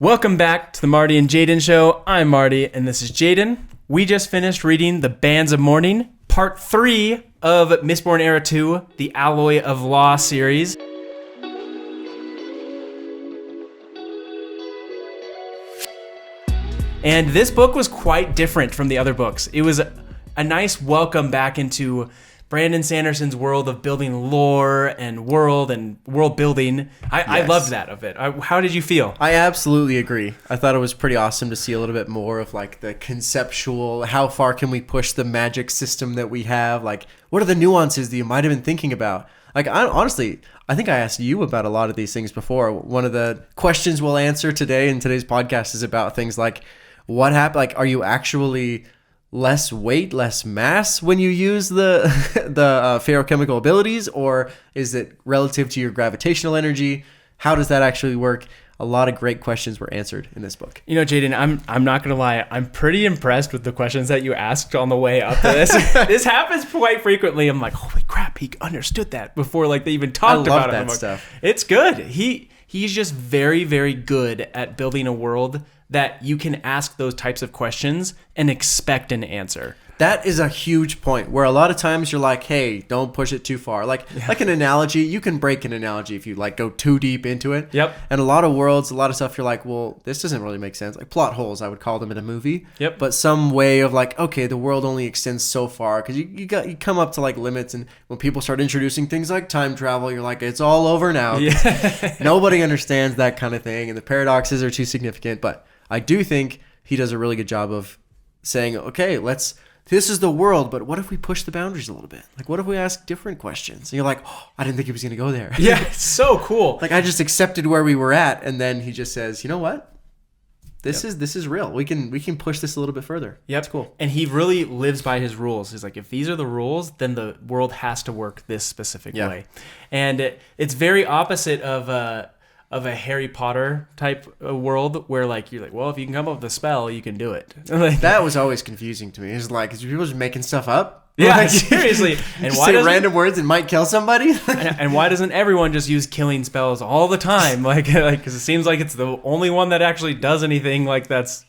Welcome back to the Marty and Jaden Show. I'm Marty, and this is Jaden. We just finished reading the Bands of Mourning, Part 3 of Mistborn Era 2, the Alloy of Law series. And this book was quite different from the other books. It was a nice welcome back into Brandon Sanderson's world of building lore and world building. I loved that of it. How did you feel? I absolutely agree. I thought it was pretty awesome to see a little bit more of like the conceptual, how far can we push the magic system that we have? Like, what are the nuances that you might have been thinking about? Like, honestly, I think I asked you about a lot of these things before. One of the questions we'll answer today in today's podcast is about things like, what happened? Like, are you actually less weight, less mass when you use the ferrochemical abilities, or is it relative to your gravitational energy? How does that actually work? A lot of great questions were answered in this book. You know, Jaden, I'm not gonna lie, I'm pretty impressed with the questions that you asked on the way up to this. This happens quite frequently. I'm like, holy crap, he understood that before like they even talked about it. I love that stuff. It's good. He's just very, very good at building a world that you can ask those types of questions and expect an answer. That is a huge point where a lot of times you're like, hey, don't push it too far. Like an analogy, you can break an analogy if you like go too deep into it. Yep. And a lot of worlds, a lot of stuff, you're like, well, this doesn't really make sense. Like plot holes, I would call them in a movie. Yep. But some way of like, okay, the world only extends so far because you come up to like limits, and when people start introducing things like time travel, you're like, it's all over now. Yeah. Nobody understands that kind of thing, and the paradoxes are too significant. But I do think he does a really good job of saying, okay, this is the world, but what if we push the boundaries a little bit? Like, what if we ask different questions? And you're like, oh, I didn't think he was going to go there. Yeah, it's so cool. Like, I just accepted where we were at, and then he just says, you know what? This is real. We can push this a little bit further. Yep. It's cool. And he really lives by his rules. He's like, if these are the rules, then the world has to work this specific way. And it's very opposite of a Harry Potter type world where like you're like, well, if you can come up with a spell, you can do it. Like, that was always confusing to me. It's like, is people just making stuff up? Yeah, like, seriously. And why say random words and might kill somebody? and why doesn't everyone just use killing spells all the time? Like, because it seems like it's the only one that actually does anything like that's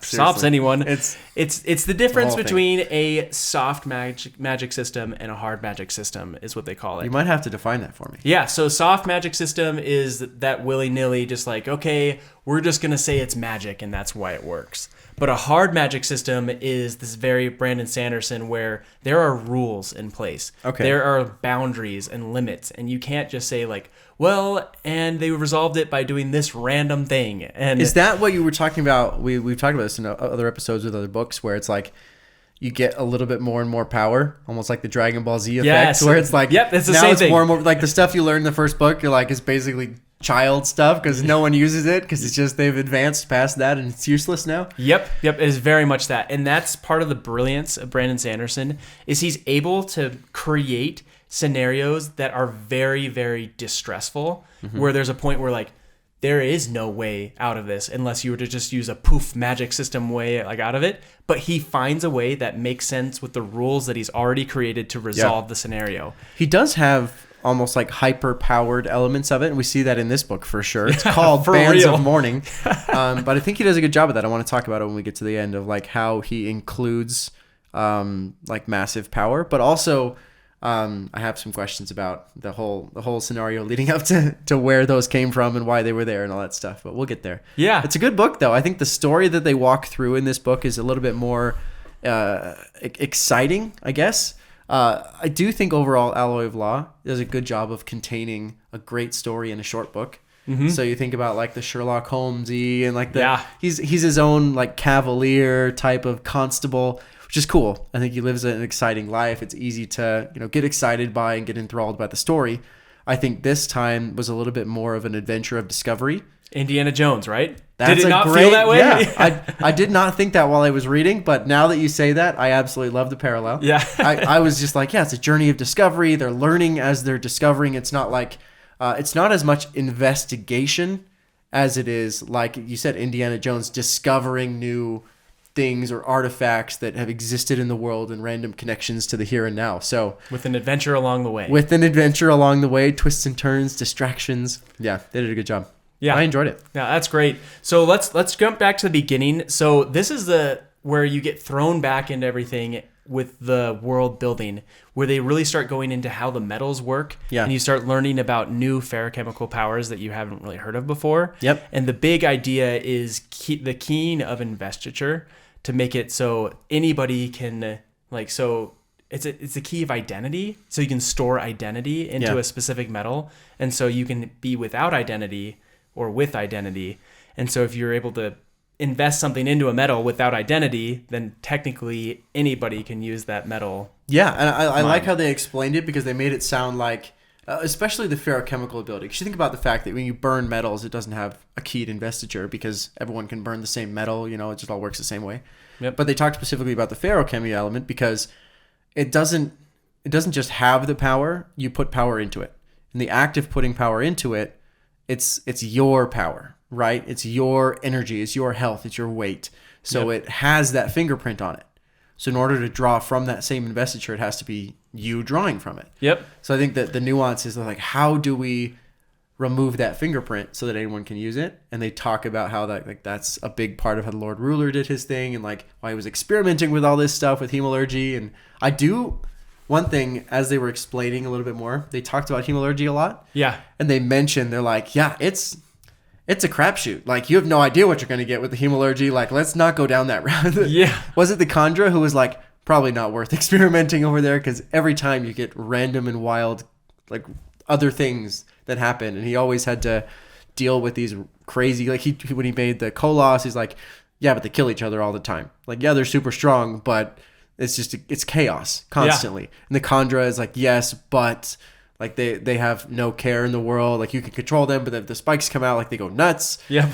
stops anyone. It's the difference between a soft magic system and a hard magic system is what they call it. You might have to define that for me. Yeah, so soft magic system is that willy-nilly, just like, okay, we're just going to say it's magic and that's why it works. But a hard magic system is this very Brandon Sanderson where there are rules in place. Okay. There are boundaries and limits, and you can't just say like, well, and they resolved it by doing this random thing. And is that what you were talking about? We've talked about this in other episodes with other books where it's like you get a little bit more and more power, almost like the Dragon Ball Z effect, where it's like, yep, it's the now same it's thing. More and more like the stuff you learned in the first book, you're like, is basically child stuff because no one uses it because it's just they've advanced past that and it's useless now. Yep, it is very much that. And that's part of the brilliance of Brandon Sanderson is he's able to create scenarios that are very, very distressful, where there's a point where like there is no way out of this unless you were to just use a poof magic system way like out of it. But he finds a way that makes sense with the rules that he's already created to resolve the scenario. He does have almost like hyper-powered elements of it, and we see that in this book for sure. It's called Bands of Mourning. But I think he does a good job of that. I want to talk about it when we get to the end of like how he includes like massive power, but also I have some questions about the whole scenario leading up to where those came from and why they were there and all that stuff, but we'll get there. Yeah. It's a good book though. I think the story that they walk through in this book is a little bit more exciting, I guess. I do think overall Alloy of Law does a good job of containing a great story in a short book. Mm-hmm. So you think about like the Sherlock Holmes-y and like he's his own like cavalier type of constable, which is cool. I think he lives an exciting life. It's easy to, get excited by and get enthralled by the story. I think this time was a little bit more of an adventure of discovery. Indiana Jones, right? Did it not feel that way? Yeah, I did not think that while I was reading, but now that you say that, I absolutely love the parallel. Yeah. I was just like, it's a journey of discovery. They're learning as they're discovering. It's not like, it's not as much investigation as it is, like you said, Indiana Jones discovering new things or artifacts that have existed in the world and random connections to the here and now. So with an adventure along the way. Twists and turns, distractions. Yeah, they did a good job. Yeah, I enjoyed it. Yeah, that's great. So let's jump back to the beginning. So this is where you get thrown back into everything with the world building, where they really start going into how the metals work. Yeah. And you start learning about new ferrochemical powers that you haven't really heard of before. Yep. And the big idea is the keying of investiture to make it so anybody can, so it's a key of identity. So you can store identity into a specific metal. And so you can be without identity or with identity. And so if you're able to invest something into a metal without identity, then technically anybody can use that metal. Yeah, and I like how they explained it, because they made it sound like, especially the ferrochemical ability. Because you think about the fact that when you burn metals, it doesn't have a keyed investiture, because everyone can burn the same metal. It just all works the same way. Yep. But they talked specifically about the ferrochemistry element, because it doesn't just have the power. You put power into it. In the act of putting power into it, it's your power. Right? It's your energy, it's your health, it's your weight. So it has that fingerprint on it. So in order to draw from that same investiture, it has to be you drawing from it. Yep. So I think that the nuance is like, how do we remove that fingerprint so that anyone can use it? And they talk about how that's a big part of how the Lord Ruler did his thing, and why he was experimenting with all this stuff with hemalurgy. And one thing, as they were explaining a little bit more, they talked about hemalurgy a lot. Yeah. And they mentioned, they're like, yeah, it's a crapshoot. You have no idea what you're going to get with the hemalurgy. Let's not go down that route. Yeah. Was it the Khandra who was probably not worth experimenting over there, because every time you get random and wild, other things that happen, and he always had to deal with these crazy, when he made the Koloss, he's like, yeah, but they kill each other all the time. Yeah, they're super strong, but it's chaos constantly. Yeah. And the Khandra is yes, but they have no care in the world. You can control them, but if the spikes come out, they go nuts. Yep.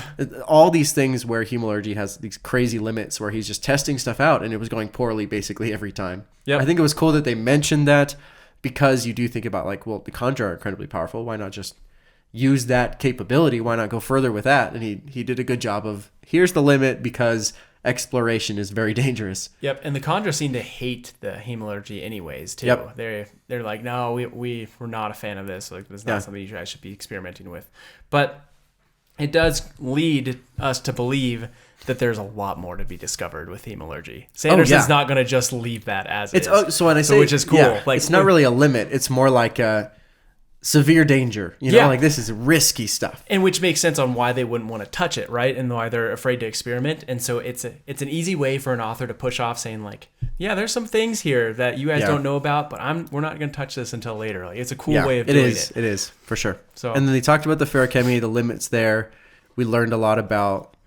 All these things where hemalurgy has these crazy limits where he's just testing stuff out, and it was going poorly basically every time. Yep. I think it was cool that they mentioned that, because you do think about the Khandra are incredibly powerful. Why not just use that capability? Why not go further with that? And he did a good job of, here's the limit, because exploration is very dangerous. Yep, and the Khandra seem to hate the hemalurgy anyways too. Yep. They're like, no, we're not a fan of this. It's not something you guys should be experimenting with. But it does lead us to believe that there's a lot more to be discovered with hemalurgy. Sanderson's not going to just leave that as is. So when I say, which is cool. Yeah, it's not really a limit. It's more like a severe danger. This is risky stuff. And which makes sense on why they wouldn't want to touch it, right? And why they're afraid to experiment. And so it's an easy way for an author to push off saying yeah, there's some things here that you guys don't know about, but we're not going to touch this until later. It's a cool way of doing it. It is, for sure. So, and then they talked about the ferrochemistry, the limits there. We learned a lot about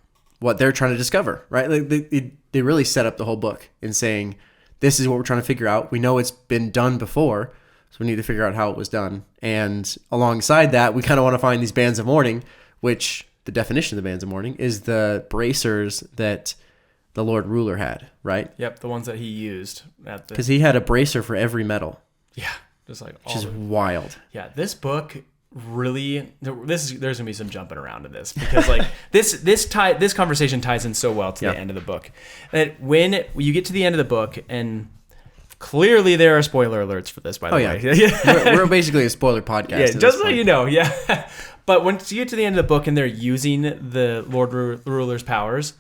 what they're trying to discover, right? They really set up the whole book in saying, this is what we're trying to figure out. We know it's been done before, so we need to figure out how it was done. And alongside that, we kind of want to find these Bands of Mourning, which the definition of the Bands of Mourning is the bracers that the Lord Ruler had, right? Yep, the ones that he used. Because he had a bracer for every metal. Yeah, just which is wild. Yeah, this book really, there's gonna be some jumping around in this, because this conversation ties in so well to the end of the book. That when you get to the end of the book, and clearly there are spoiler alerts for this, by the way. Yeah. we're basically a spoiler podcast. Yeah, just so you know, yeah. But once you get to the end of the book and they're using the Lord Ruler's powers,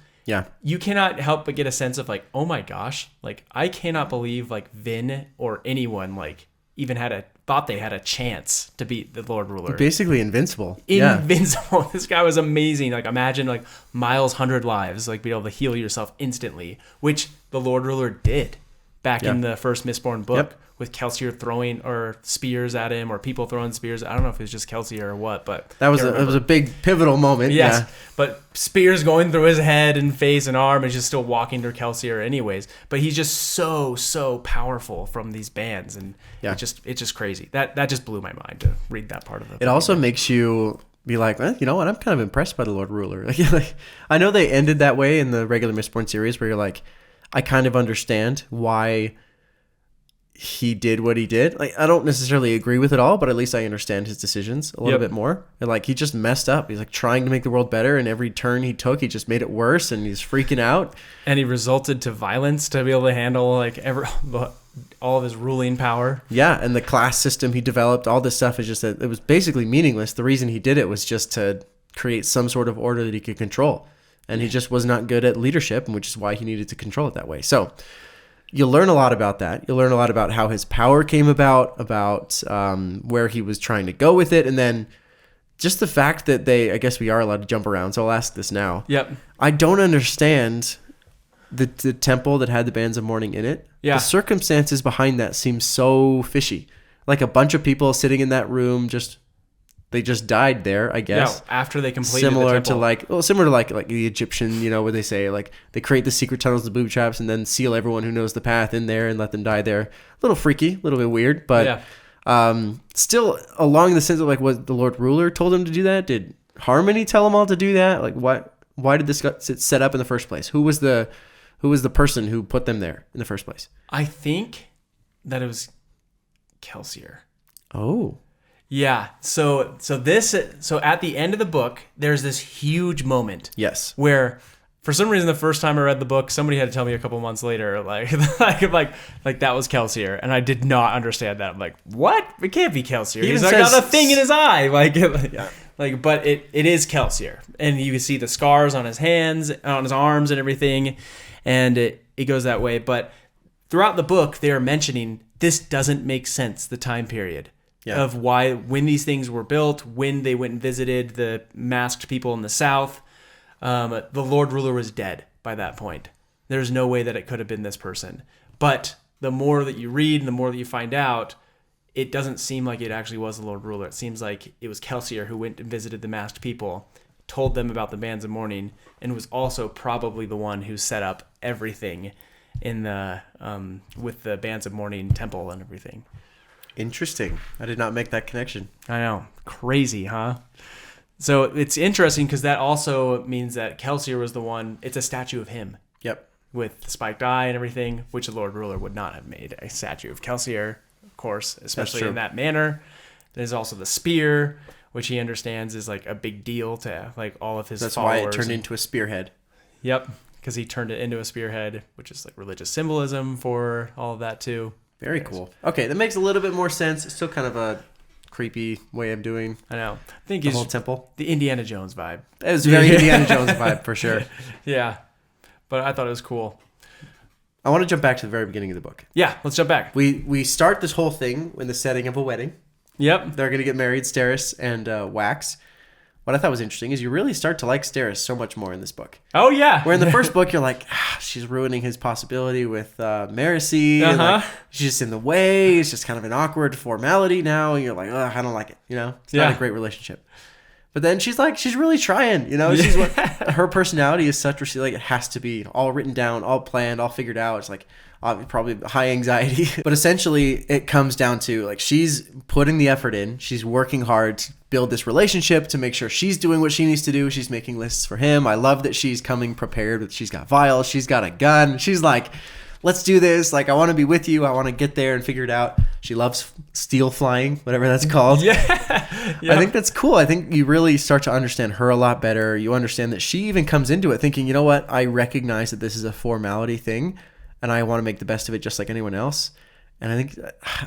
you cannot help but get a sense of oh my gosh, I cannot believe Vin or anyone even thought they had a chance to beat the Lord Ruler. Basically invincible. Invincible. Yeah. This guy was amazing. Imagine Miles' 100 lives, be able to heal yourself instantly, which the Lord Ruler did back in the first Mistborn book, with Kelsier throwing spears at him, or people throwing spears. I don't know if it was just Kelsier or what, but it was a big pivotal moment. Yes, yeah. But spears going through his head and face and arm, and just still walking to Kelsier anyways. But he's just so powerful from these bands, and it's just crazy. That just blew my mind to read that part of it. It also makes you be like, you know what? I'm kind of impressed by the Lord Ruler. I know they ended that way in the regular Mistborn series, where you're like, I kind of understand why he did what he did. I don't necessarily agree with it all, but at least I understand his decisions a little bit more. And he just messed up. He's trying to make the world better, and every turn he took, he just made it worse, and he's freaking out. And he resulted to violence to be able to handle all of his ruling power. Yeah, and the class system he developed, all this stuff is just that it was basically meaningless. The reason he did it was just to create some sort of order that he could control. And he just was not good at leadership, which is why he needed to control it that way. So you learn a lot about that. You learn a lot about how his power came about where he was trying to go with it. And then just the fact that I guess we are allowed to jump around. So I'll ask this now. Yep. I don't understand the temple that had the Bands of Mourning in it. Yeah. The circumstances behind that seem so fishy. Like a bunch of people sitting in that room, they just died there, I guess. No, after they completed similar the temple. Similar to like the Egyptian, where they say like they create the secret tunnels, the booby traps, and then seal everyone who knows the path in there and let them die there. A little freaky, a little bit weird, but still along the sense of like what the Lord Ruler told him to do that. Did Harmony tell them all to do that? Like why did this get set up in the first place? Who was the person who put them there in the first place? I think that it was Kelsier. Oh. Yeah. So at the end of the book, there's this huge moment. Yes. Where for some reason the first time I read the book, somebody had to tell me a couple months later, like that was Kelsier, and I did not understand that. I'm like, what? It can't be Kelsier. He's like got a thing in his eye, but it is Kelsier, and you can see the scars on his hands, on his arms, and everything, and it goes that way. But throughout the book, they are mentioning this doesn't make sense. The time period. Yeah. Of when these things were built, when they went and visited the masked people in the south. The Lord Ruler was dead by that point. There's no way that it could have been this person. But the more that you read and the more that you find out, it doesn't seem like it actually was the Lord Ruler. It seems like it was Kelsier who went and visited the masked people, told them about the Bands of Mourning, and was also probably the one who set up everything in the with the Bands of Mourning temple and everything. Interesting. I did not make that connection. I know. Crazy, huh? So it's interesting because that also means that Kelsier was the one. It's a statue of him. Yep. With the spiked eye and everything, which the Lord Ruler would not have made a statue of Kelsier, of course, especially in that manner. There's also the spear, which he understands is like a big deal to like all of his followers. That's why it turned into a spearhead. Yep. Because he turned it into a spearhead, which is like religious symbolism for all of that too. Very cool. Okay, that makes a little bit more sense. It's still kind of a creepy way of doing. I know. I think the whole temple. The Indiana Jones vibe. It was very Indiana Jones vibe for sure. Yeah, but I thought it was cool. I want to jump back to the very beginning of the book. Yeah, let's jump back. We start this whole thing in the setting of a wedding. Yep. They're going to get married, Steris and Wax. What I thought was interesting is you really start to like Steris so much more in this book. Oh, yeah. Where in the first book, you're like, she's ruining his possibility with Marcy. Uh-huh. And, like, she's just in the way. It's just kind of an awkward formality now. And you're like, I don't like it. It's not a great relationship. But then she's really trying. She's her personality is such where she it has to be all written down, all planned, all figured out. It's like probably high anxiety. But essentially, it comes down to she's putting the effort in. She's working hard to build this relationship to make sure she's doing what she needs to do. She's making lists for him. I love that she's coming prepared. She's got vials. She's got a gun. She's like, let's do this. I want to be with you. I want to get there and figure it out. She loves steel flying, whatever that's called. Yeah. I think that's cool. I think you really start to understand her a lot better. You understand that she even comes into it thinking, you know what? I recognize that this is a formality thing and I want to make the best of it just like anyone else. And I think,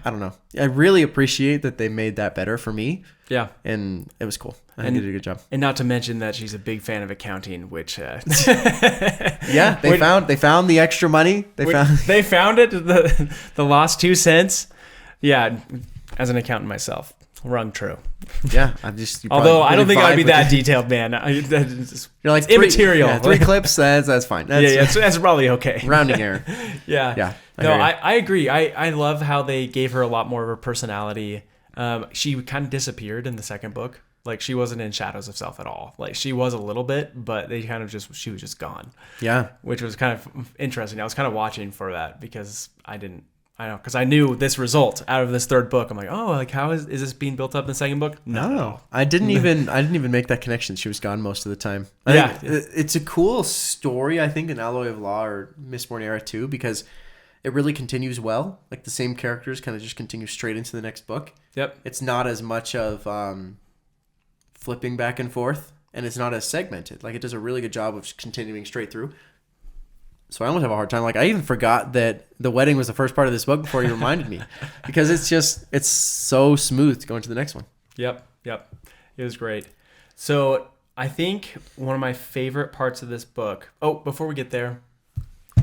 I don't know. I really appreciate that they made that better for me. Yeah. And it was cool. I think they did a good job. And not to mention that she's a big fan of accounting, which... yeah, they found the extra money. They found it, the lost 2 cents. Yeah, as an accountant myself. Rung true. Yeah, although I don't think I'd be that detailed, man. You're like immaterial. 3 clips. That's fine. That's probably okay. Rounding error. Yeah. I agree. I love how they gave her a lot more of her personality. She kind of disappeared in the second book. She wasn't in Shadows of Self at all. She was a little bit, but they kind of she was just gone. Yeah, which was kind of interesting. I was kind of watching for that because because I knew this result out of this third book. I'm like, how is this being built up in the second book? No, I didn't even make that connection. She was gone most of the time. I think it's a cool story. I think in Alloy of Law or Mistborn era too, because it really continues well. The same characters kind of just continue straight into the next book. Yep. It's not as much of flipping back and forth, and it's not as segmented. It does a really good job of continuing straight through. So I almost have a hard time. I even forgot that the wedding was the first part of this book before you reminded me, because it's so smooth to go into the next one. Yep. It was great. So I think one of my favorite parts of this book. Oh, before we get there,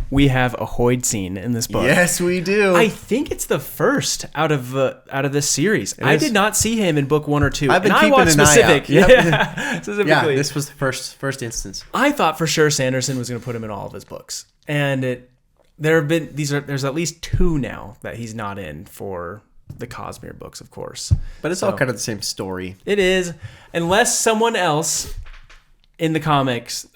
we have a Hoid scene in this book. Yes, we do. I think it's the first out of this series. I did not see him in book 1 or 2. I've been keeping an eye out. Yep. Yeah, specifically. Yeah, this was the first instance. I thought for sure Sanderson was going to put him in all of his books, and there's at least 2 now that he's not in for the Cosmere books, of course. But it's all kind of the same story. It is, unless someone else in the comments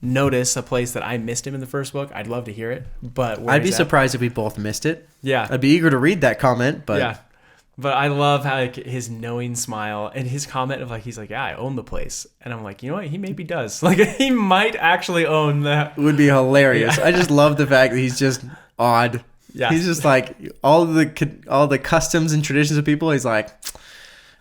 notice a place that I missed him in the first book. I'd love to hear it, but I'd be surprised if we both missed it. Yeah, I'd be eager to read that comment, but yeah. But I love how his knowing smile and his comment of he's like, yeah, I own the place, and I'm like, you know what, he maybe does. Like, he might actually own that. It would be hilarious. Yeah. I just love the fact that he's just odd. Yeah, he's just like all the customs and traditions of people. He's like,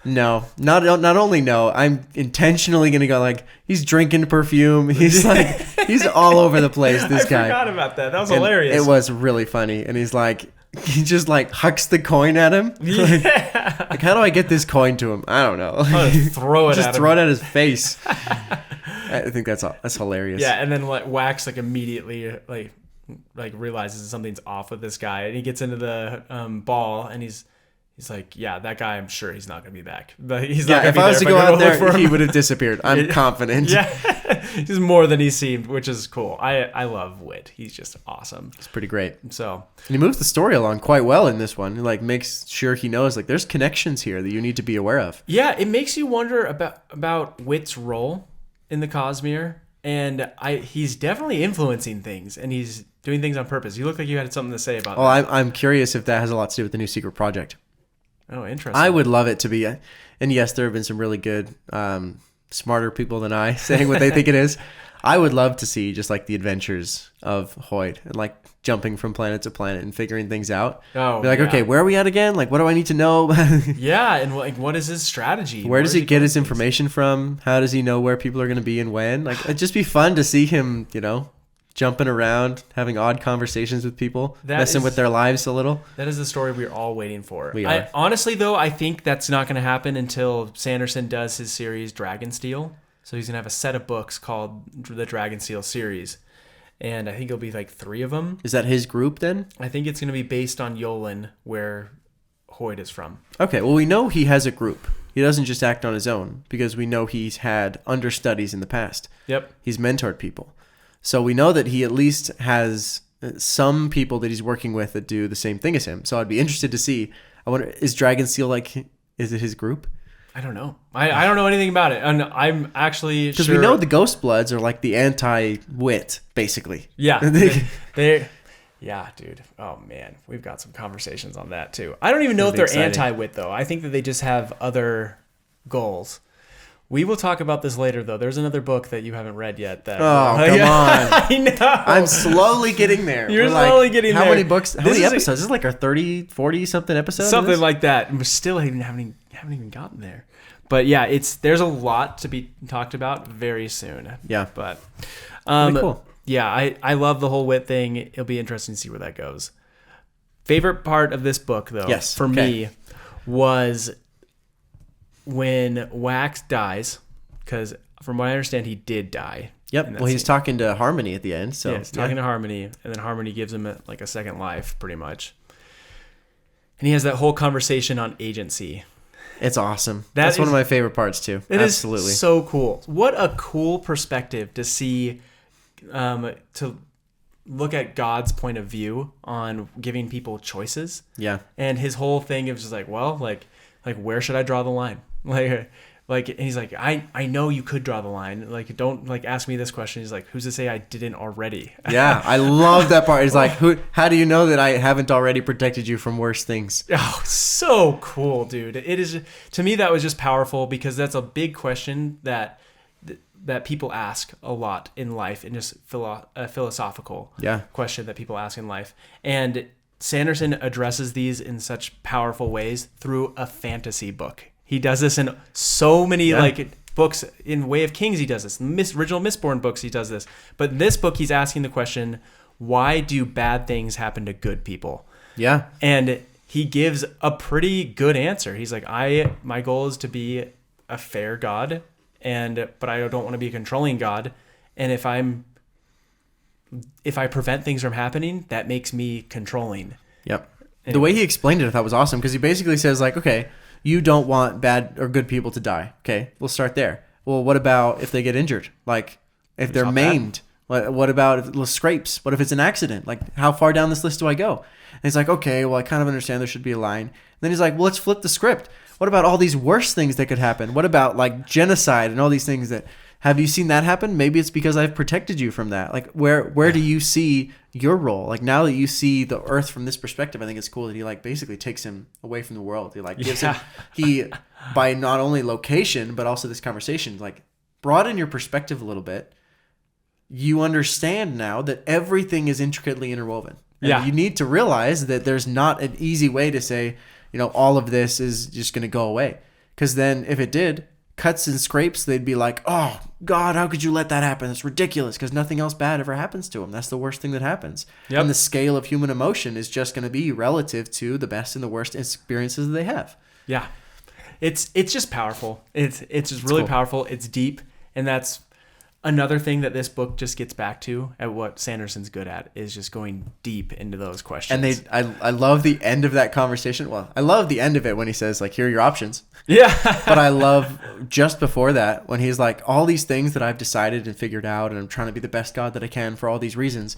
no, not only no, I'm intentionally gonna go like he's drinking perfume. He's like he's all over the place. This guy. I forgot about that. That was hilarious. It was really funny, and he's like he just like hucks the coin at him. Yeah. Like how do I get this coin to him? I don't know. Throw it. Just throw it at his face. I think that's hilarious. Yeah, and then Wax immediately realizes something's off with this guy, and he gets into the ball, and he's like, yeah, that guy, I'm sure he's not going to be back. But he's not if I was to go out there, he would have disappeared. I'm confident. Yeah, he's more than he seemed, which is cool. I love Wit. He's just awesome. It's pretty great. So and he moves the story along quite well in this one. He makes sure he knows there's connections here that you need to be aware of. Yeah, it makes you wonder about Wit's role in the Cosmere, and he's definitely influencing things, and he's doing things on purpose. You look like you had something to say about that. I'm curious if that has a lot to do with the new secret project. Oh, interesting. I would love it to be. And yes, there have been some really good, smarter people than I saying what they think it is. I would love to see just the adventures of Hoid and jumping from planet to planet and figuring things out. Oh, be okay, where are we at again? What do I need to know? Yeah, and what is his strategy? Where does he get his information from? How does he know where people are going to be and when? It'd just be fun to see him, jumping around, having odd conversations with people, messing with their lives a little. That is the story we're all waiting for. We are. Honestly, though, I think that's not going to happen until Sanderson does his series Dragonsteel. So he's going to have a set of books called the Dragonsteel series. And I think it'll be 3 of them. Is that his group then? I think it's going to be based on Yolen, where Hoid is from. Okay, well, we know he has a group. He doesn't just act on his own because we know he's had understudies in the past. Yep. He's mentored people. So we know that he at least has some people that he's working with that do the same thing as him. So I'd be interested to see. I wonder, is Dragonsteel is it his group? I don't know. I don't know anything about it. And I'm actually because we know the Ghost Bloods are the anti-Wit, basically. Yeah. They're yeah, dude. Oh, man. We've got some conversations on that, too. I don't even know if they're anti-Wit, though. I think that they just have other goals. We will talk about this later, though. There's another book that you haven't read yet. Come on. I know. I'm slowly getting there. You're slowly getting there. How many books? How many episodes? This is our 30, 40-something episode? Something like that. And we still haven't even gotten there. But, yeah, there's a lot to be talked about very soon. Yeah. But pretty cool. Yeah, I love the whole Wit thing. It'll be interesting to see where that goes. Favorite part of this book, though, for me, was when Wax dies, because from what I understand, he did die. Yep. Well, he's talking to Harmony at the end. So yeah, he's talking to Harmony, and then Harmony gives him a second life, pretty much. And he has that whole conversation on agency. It's awesome. That's one of my favorite parts too. Absolutely. Is so cool. What a cool perspective to see, to look at God's point of view on giving people choices. Yeah. And his whole thing is just where should I draw the line? And he's like, I know you could draw the line. Don't ask me this question. He's like, who's to say I didn't already? Yeah, I love that part. He's like, how do you know that I haven't already protected you from worse things? Oh, so cool, dude. It is, to me, that was just powerful because that's a big question that people ask a lot in life, and just a philosophical question that people ask in life. And Sanderson addresses these in such powerful ways through a fantasy book. He does this in so many books. In Way of Kings, he does this. In original Mistborn books, he does this. But in this book, he's asking the question, why do bad things happen to good people? Yeah. And he gives a pretty good answer. He's like, my goal is to be a fair god, but I don't want to be a controlling God. And if I prevent things from happening, that makes me controlling. Yep. Anyway. The way he explained it I thought was awesome, because he basically says like, okay, you don't want bad or good people to die. Okay, we'll start there. Well, what about if they get injured? Like if they're maimed? What about if it scrapes? What if it's an accident? Like how far down this list do I go? And he's like, okay, well, I kind of understand there should be a line. And then he's like, well, let's flip the script. What about all these worse things that could happen? What about like genocide and all these things that, have you seen that happen? Maybe it's because I've protected you from that. Like where do you see your role? Like now that you see the earth from this perspective, I think it's cool that he like basically takes him away from the world. He like gives him, by not only location, but also this conversation, like broaden your perspective a little bit. You understand now that everything is intricately interwoven. And you need to realize that there's not an easy way to say, all of this is just going to go away. Because then if it did, cuts and scrapes, they'd be like, oh, God, how could you let that happen? It's ridiculous, because nothing else bad ever happens to them. That's the worst thing that happens. Yep. And the scale of human emotion is just going to be relative to the best and the worst experiences that they have. Yeah. It's just powerful. It's just really powerful. It's deep. And that's another thing that this book just gets back to, at what Sanderson's good at, is just going deep into those questions. And I love the end of that conversation. Well, I love the end of it when he says, like, here are your options. Yeah. But I love just before that when he's like, all these things that I've decided and figured out, and I'm trying to be the best God that I can for all these reasons.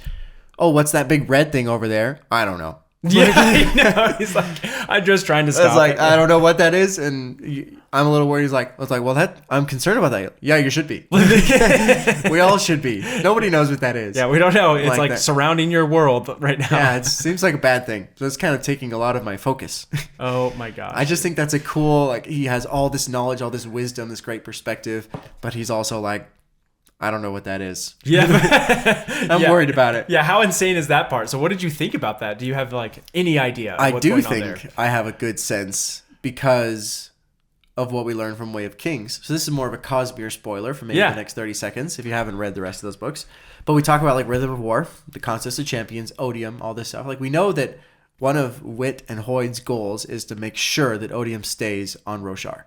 Oh, what's that big red thing over there? I don't know. Yeah, I know. He's like, I'm just trying to stop. It's like, I don't know what that is, and I'm a little worried. He's like, well, I'm concerned about that. Yeah, you should be. We all should be. Nobody knows what that is. Yeah, we don't know. It's like surrounding your world right now. Yeah, it seems like a bad thing. So it's kind of taking a lot of my focus. Oh my gosh. I just think that's a cool, like, he has all this knowledge, all this wisdom, this great perspective, but he's also like, I don't know what that is. Yeah. I'm worried about it. Yeah, how insane is that part? So what did you think about that? Do you have like any idea of I what's do going on think there? I have a good sense because of what we learned from Way of Kings. So this is more of a Cosmere spoiler for maybe the next 30 seconds if you haven't read the rest of those books. But we talk about like Rhythm of War, the Contest of Champions, Odium, all this stuff. Like we know that one of Wit and Hoyd's goals is to make sure that Odium stays on Roshar.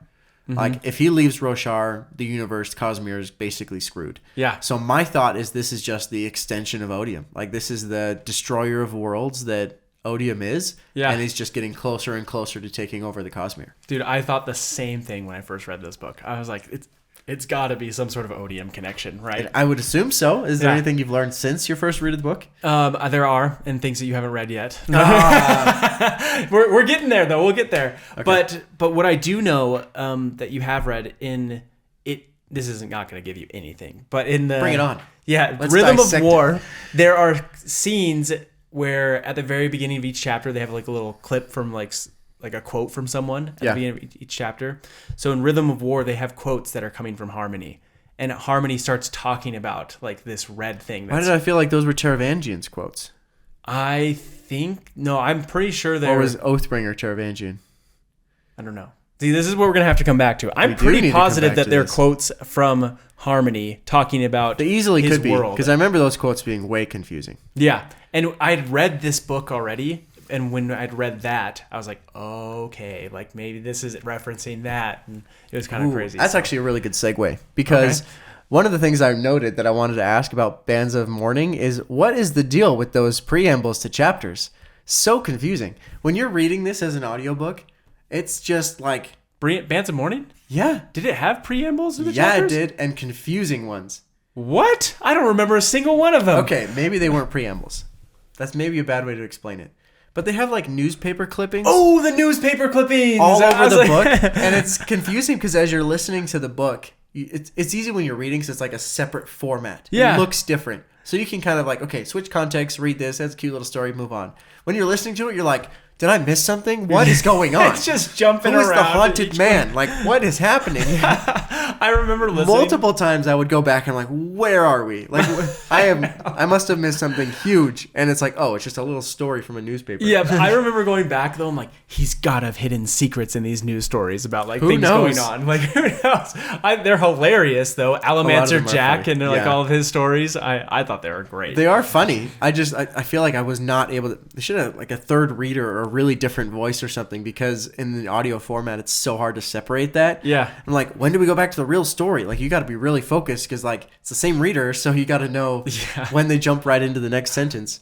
Mm-hmm. Like, if he leaves Roshar, the universe, Cosmere, is basically screwed. Yeah. So my thought is this is just the extension of Odium. Like, this is the destroyer of worlds that Odium is. Yeah. And he's just getting closer and closer to taking over the Cosmere. Dude, I thought the same thing when I first read this book. I was like, it's got to be some sort of Odium connection, right? And I would assume so. Is there anything you've learned since your first read of the book? There are, and things that you haven't read yet. We're getting there, though. We'll get there. Okay. But what I do know that you have read in it, this isn't not going to give you anything, but in the... Bring it on. Yeah, Rhythm of War, there are scenes where at the very beginning of each chapter, they have like a little clip from like a quote from someone at the beginning of each chapter. So in Rhythm of War, they have quotes that are coming from Harmony. And Harmony starts talking about like this red thing. Why did I feel like those were Taravangian's quotes? I'm pretty sure they're... Or was Oathbringer Taravangian? I don't know. See, this is what we're going to have to come back to. I'm pretty positive that they're quotes from Harmony talking about they easily his could be, world. Because I remember those quotes being way confusing. Yeah. And I'd read this book already. And when I'd read that, I was like, okay, like maybe this is referencing that. And it was kind of crazy. That's actually a really good segue. Because one of the things I noted that I wanted to ask about Bands of Mourning is, what is the deal with those preambles to chapters? So confusing. When you're reading this as an audiobook, it's just like... Bands of Mourning? Yeah. Did it have preambles in the chapters? Yeah, it did. And confusing ones. What? I don't remember a single one of them. Okay, maybe they weren't preambles. That's maybe a bad way to explain it. But they have like newspaper clippings. Oh, the newspaper clippings! All over the book. And it's confusing because as you're listening to the book, it's easy when you're reading because it's like a separate format. Yeah. It looks different. So you can kind of like, okay, switch context, read this. That's a cute little story, move on. When you're listening to it, you're like, did I miss something? What is going on? It's just jumping around. Who is the haunted man? Like, what is happening? I remember listening. Multiple times I would go back and I'm like, where are we? Like, I must have missed something huge. And it's like, oh, it's just a little story from a newspaper. Yeah, but I remember going back though. I'm like, he's got to have hidden secrets in these news stories about like things going on. Like, who knows? They're hilarious though. Alamancer Jack and like all of his stories. I thought they were great. They are funny. I feel like I was not able to. They should have like a third reader or a really different voice or something, because in the audio format it's so hard to separate that. Yeah. I'm like, when do we go back to the real story. Like, you got to be really focused because, like, it's the same reader, so you got to know when they jump right into the next sentence.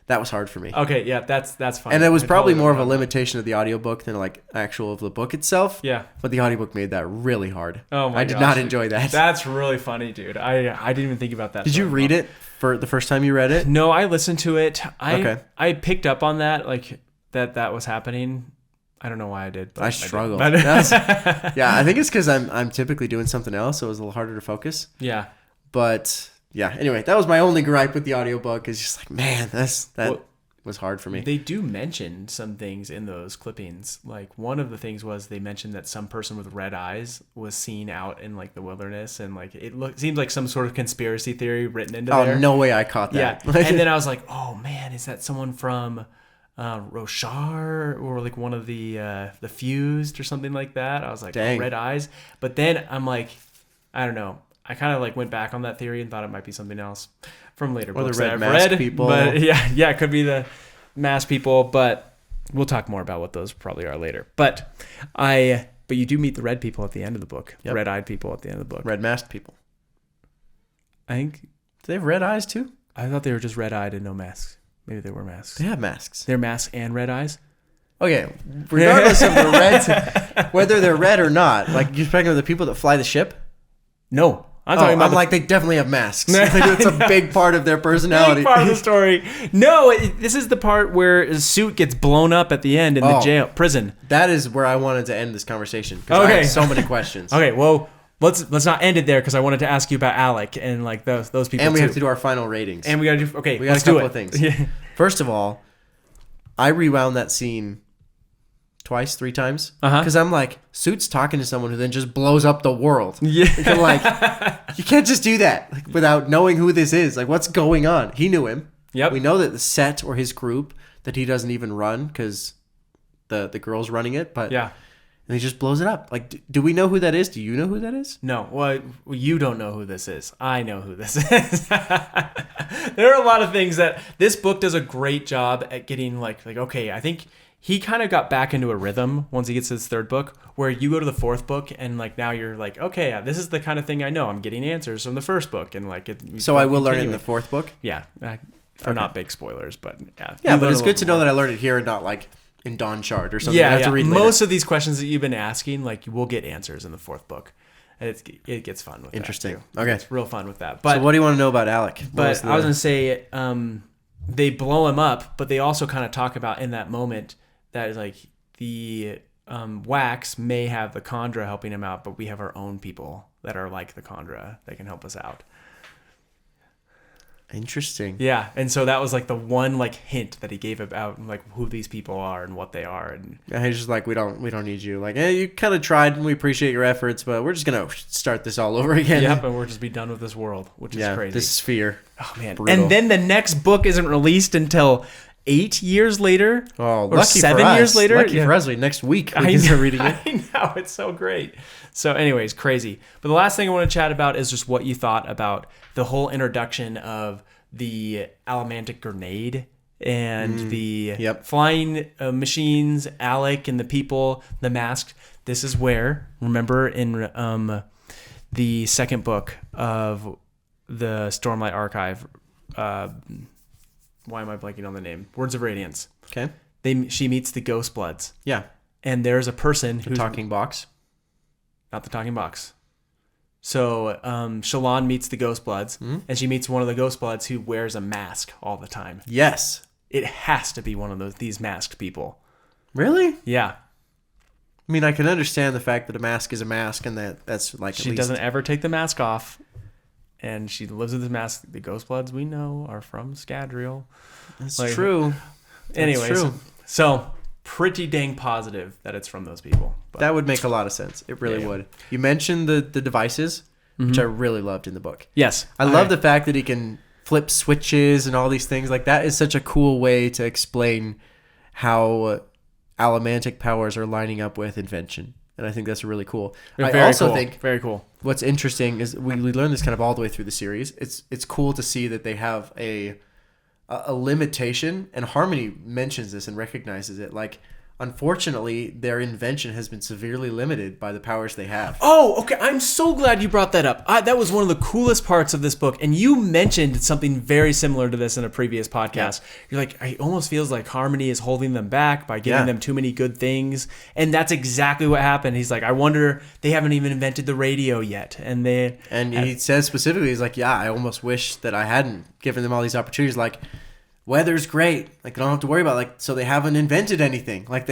That was hard for me. Okay, yeah, that's fine. And it was probably more of a limitation of the audiobook than, like, actual of the book itself. Yeah. But the audiobook made that really hard. Oh, my I did not enjoy that. That's really funny, dude. I didn't even think about that. Did you read it for the first time you read it? No, I listened to it. Okay. I picked up on that, like, that was happening. I don't know why I did. But I struggled. Yeah, I think it's because I'm typically doing something else, so it was a little harder to focus. Yeah. But yeah, anyway, that was my only gripe with the audiobook. Is just like, man, that was hard for me. They do mention some things in those clippings. Like, one of the things was they mentioned that some person with red eyes was seen out in, like, the wilderness, and, like, seemed like some sort of conspiracy theory written into there. Oh, no way I caught that. Yeah. And then I was like, oh man, is that someone from Roshar or, like, one of the Fused or something like that? I was like, dang. Red eyes. But then I'm like, I don't know. I kind of, like, went back on that theory and thought it might be something else from later books the that red I've mask read. people. But yeah, it could be the mask people. But we'll talk more about what those probably are later. But you do meet the red people at the end of the book. Yep. Red-eyed people at the end of the book. Red masked people. I think. Do they have red eyes too? I thought they were just red-eyed and no masks. Maybe they were masks. They have masks. They're masks and red eyes. Okay, regardless of the reds, whether they're red or not, like, you're speaking of the people that fly the ship. No. I'm talking about like, they definitely have masks. It's a big part of their personality. Big part of the story. No, this is the part where his suit gets blown up at the end in the prison. That is where I wanted to end this conversation because I have so many questions. Okay, well, let's not end it there because I wanted to ask you about Alec and, like, those people. And we have to do our final ratings. And we got to do we got a couple of things. First of all, I rewound that scene twice, 3 times. Because I'm like, Suit's talking to someone who then just blows up the world. Yeah. I'm like, you can't just do that, like, without knowing who this is. Like, what's going on? He knew him. Yep. We know that the set or his group that he doesn't even run because the girl's running it. But yeah. And he just blows it up. Like, do we know who that is? Do you know who that is? No. Well, you don't know who this is. I know who this is. There are a lot of things that this book does a great job at getting, like, okay, I think he kind of got back into a rhythm once he gets to his 3rd book, where you go to the 4th book and, like, now you're like, okay, this is the kind of thing I know. I'm getting answers from the 1st book, and, like, so I will learn it in the 4th book. Yeah, for not big spoilers, but yeah. Yeah, but it's good to know that I learned it here and not, like, in Dawn Shard or something. Yeah, I have to read later. Most of these questions that you've been asking, like, you will get answers in the 4th book. It gets fun with Interesting. that too. Okay, it's real fun with that. But so what do you want to know about Alec? But I was gonna say, they blow him up, but they also kind of talk about in that moment that, like, the Wax may have the Khandra helping him out, but we have our own people that are like the Khandra that can help us out. Interesting. Yeah, and so that was, like, the one, like, hint that he gave about, like, who these people are and what they are. And he's just like, we don't need you. Like, you kind of tried, and we appreciate your efforts, but we're just gonna start this all over again. Yep, and we're just be done with this world, which is crazy. This sphere. Oh man! Brutal. And then the next book isn't released until 8 years later. Oh, or lucky 7 for us. years later. Lucky for us. Next week we can start reading it. I know, it's so great. So, anyways, crazy. But the last thing I want to chat about is just what you thought about the whole introduction of the Alamantic grenade and the flying machines, Alec and the people, the masked. This is where, remember, in the 2nd book of the Stormlight Archive, why am I blanking on the name? Words of Radiance. Okay. She meets the Ghost Bloods. Yeah. And there's a person who's... talking box? Not the talking box. So Shallan meets the Ghost Bloods, and she meets one of the Ghost Bloods who wears a mask all the time. Yes. It has to be one of these masked people. Really? Yeah. I mean, I can understand the fact that a mask is a mask, and that's like she doesn't ever take the mask off, and she lives with this mask. The Ghost Bloods we know are from Scadrial. That's true. Anyways, so pretty dang positive that it's from those people. But that would make a lot of sense. It really would. You mentioned the devices, which I really loved in the book. Yes. I love the fact that he can flip switches and all these things. Like, that is such a cool way to explain how Alamantic powers are lining up with invention. And I think that's really cool. I also think very cool. What's interesting is we learn this kind of all the way through the series. It's cool to see that they have a limitation, and Harmony mentions this and recognizes it. Like, unfortunately, their invention has been severely limited by the powers they have. Oh, okay. I'm so glad you brought that up. That was one of the coolest parts of this book. And you mentioned something very similar to this in a previous podcast. Yeah. You're like, it almost feels like Harmony is holding them back by giving them too many good things. And that's exactly what happened. He's like, I wonder, they haven't even invented the radio yet. And he says specifically, he's like, yeah, I almost wish that I hadn't given them all these opportunities. Like, weather's great. Like, I don't have to worry about it. Like, so they haven't invented anything. Like,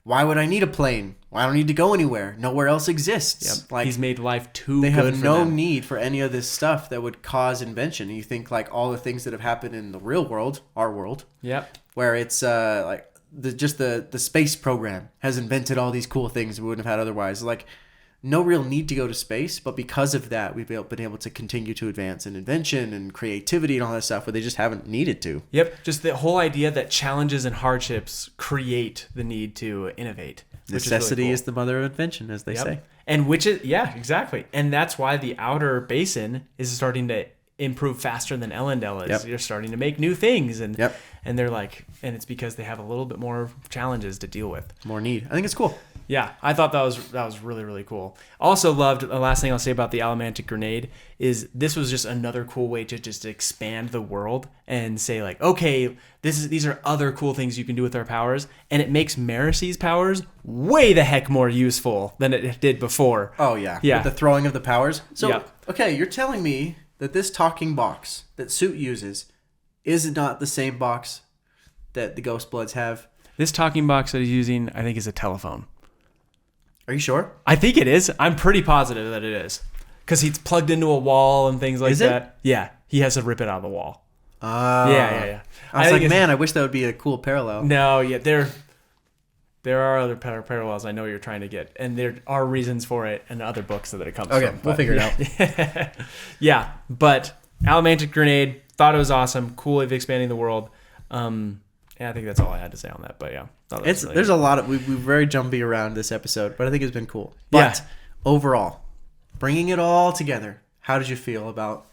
why would I need a plane? Well, I don't need to go anywhere. Nowhere else exists. Yep. Like, he's made life too good for them. They have no need for any of this stuff that would cause invention. And you think, like, all the things that have happened in the real world, our world, where it's like the space program has invented all these cool things we wouldn't have had otherwise. Like, no real need to go to space, but because of that, we've been able to continue to advance in invention and creativity and all that stuff where they just haven't needed to. Yep. Just the whole idea that challenges and hardships create the need to innovate. Necessity is the mother of invention, as they say. And which is, exactly. And that's why the outer basin is starting to improve faster than Ellendale is. Yep. You're starting to make new things. And they're like, and it's because they have a little bit more challenges to deal with. More need. I think it's cool. Yeah, I thought that was really, really cool. Also loved, the last thing I'll say about the Allomantic Grenade is this was just another cool way to just expand the world and say like, okay, these are other cool things you can do with our powers, and it makes Maricy's powers way the heck more useful than it did before. Oh yeah. With the throwing of the powers. So, okay, you're telling me that this talking box that Suit uses is not the same box that the Ghost Bloods have? This talking box that he's using, I think, is a telephone. Are you sure? I think it is. I'm pretty positive that it is. Because he's plugged into a wall and things like that. Yeah. He has to rip it out of the wall. Yeah. I was like, man, I wish that would be a cool parallel. No, there are other parallels I know you're trying to get. And there are reasons for it in other books that it comes from. Okay, we'll figure it out. Yeah, but Allomantic Grenade, thought it was awesome. Cool way of expanding the world. Yeah, I think that's all I had to say on that. But yeah, there's a lot of we're very jumpy around this episode, but I think it's been cool. But overall, bringing it all together, how did you feel about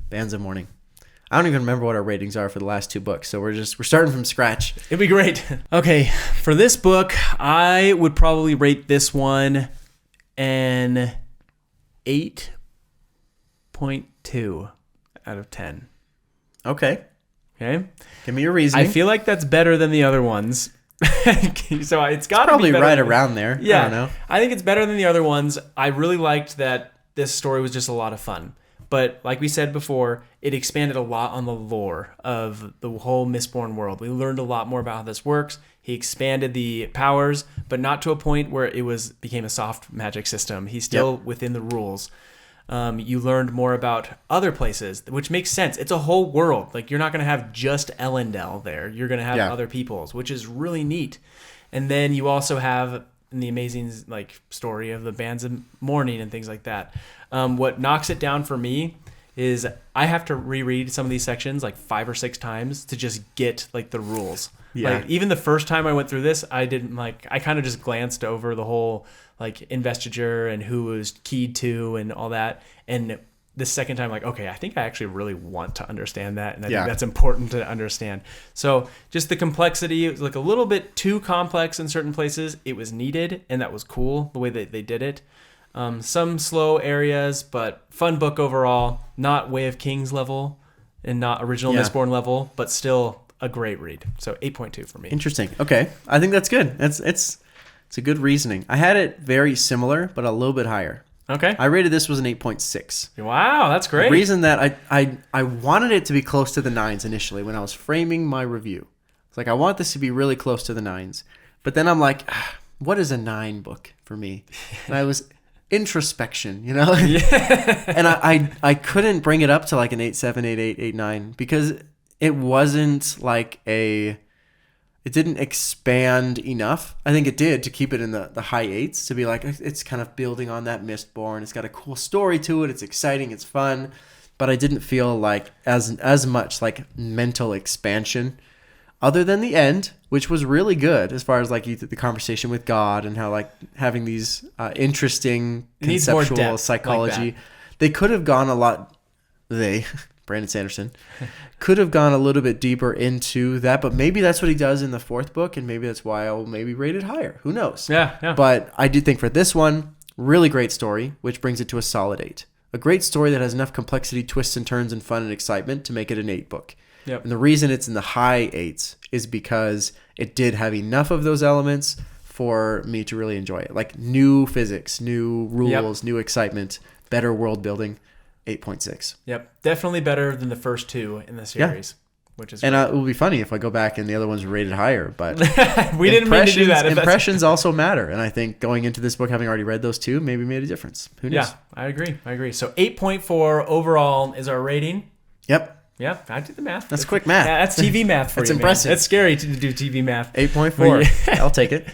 Bands of Mourning? I don't even remember what our ratings are for the last two books, so we're starting from scratch. It'd be great. Okay, for this book, I would probably rate this one an 8.2 out of 10. Okay. Give me your reasoning. I feel like that's better than the other ones. So it's got to probably be right around there. Yeah. I don't know. I think it's better than the other ones. I really liked that this story was just a lot of fun. But like we said before, it expanded a lot on the lore of the whole Mistborn world. We learned a lot more about how this works. He expanded the powers, but not to a point where it became a soft magic system. He's still within the rules. You learned more about other places, which makes sense. It's a whole world. Like, you're not going to have just Ellendale there. You're going to have other peoples, which is really neat. And then you also have the amazing story of the Bands of Mourning and things like that. What knocks it down for me is I have to reread some of these sections 5 or 6 times to just get the rules. Yeah. Even the first time I went through this, I didn't I kind of just glanced over the whole investiture and who was keyed to and all that. And the second time, okay, I think I actually really want to understand that. And I think that's important to understand. So just the complexity, it was a little bit too complex in certain places. It was needed, and that was cool, the way that they did it. Some slow areas, but fun book overall. Not Way of Kings level and not original Mistborn level, but still a great read. So 8.2 for me. Interesting. Okay. I think that's good. It's a good reasoning. I had it very similar, but a little bit higher. Okay. I rated this was an 8.6. Wow, that's great. The reason that I wanted it to be close to the 9s initially when I was framing my review. It's I want this to be really close to the 9s. But then I'm what is a 9 book for me? And I was introspection, Yeah. And I couldn't bring it up to an 8.7, 8.8, 8.9 because it wasn't it didn't expand enough. I think it did to keep it in the high 8s, to be it's kind of building on that Mistborn. It's got a cool story to it. It's exciting. It's fun. But I didn't feel as much mental expansion other than the end, which was really good as far as the conversation with God and how having these interesting conceptual psychology. They could have gone a lot, Brandon Sanderson, could have gone a little bit deeper into that, but maybe that's what he does in the fourth book, and maybe that's why I'll maybe rate it higher. Who knows? Yeah. But I do think for this one, really great story, which brings it to a solid 8. A great story that has enough complexity, twists and turns, and fun and excitement to make it an 8 book. Yep. And the reason it's in the high 8s is because it did have enough of those elements for me to really enjoy it. Like new physics, new rules, new excitement, better world building. 8.6. Yep. Definitely better than the first 2 in the series. Which is and it will be funny if I go back and the other ones are rated higher, but we didn't mean to do that. Impressions also matter, and I think going into this book, having already read those 2, maybe made a difference. Who knows? Yeah, I agree. So 8.4 overall is our rating. Yep. Yeah, I did the math. That's quick math. Yeah, that's TV math for you. That's impressive. Man. It's scary to do TV math. 8.4. I'll take it.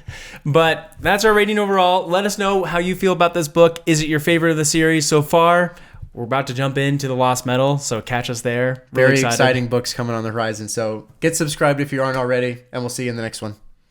But that's our rating overall. Let us know how you feel about this book. Is it your favorite of the series so far? We're about to jump into the Lost Metal, so catch us there. Very exciting books coming on the horizon. So get subscribed if you aren't already, and we'll see you in the next one.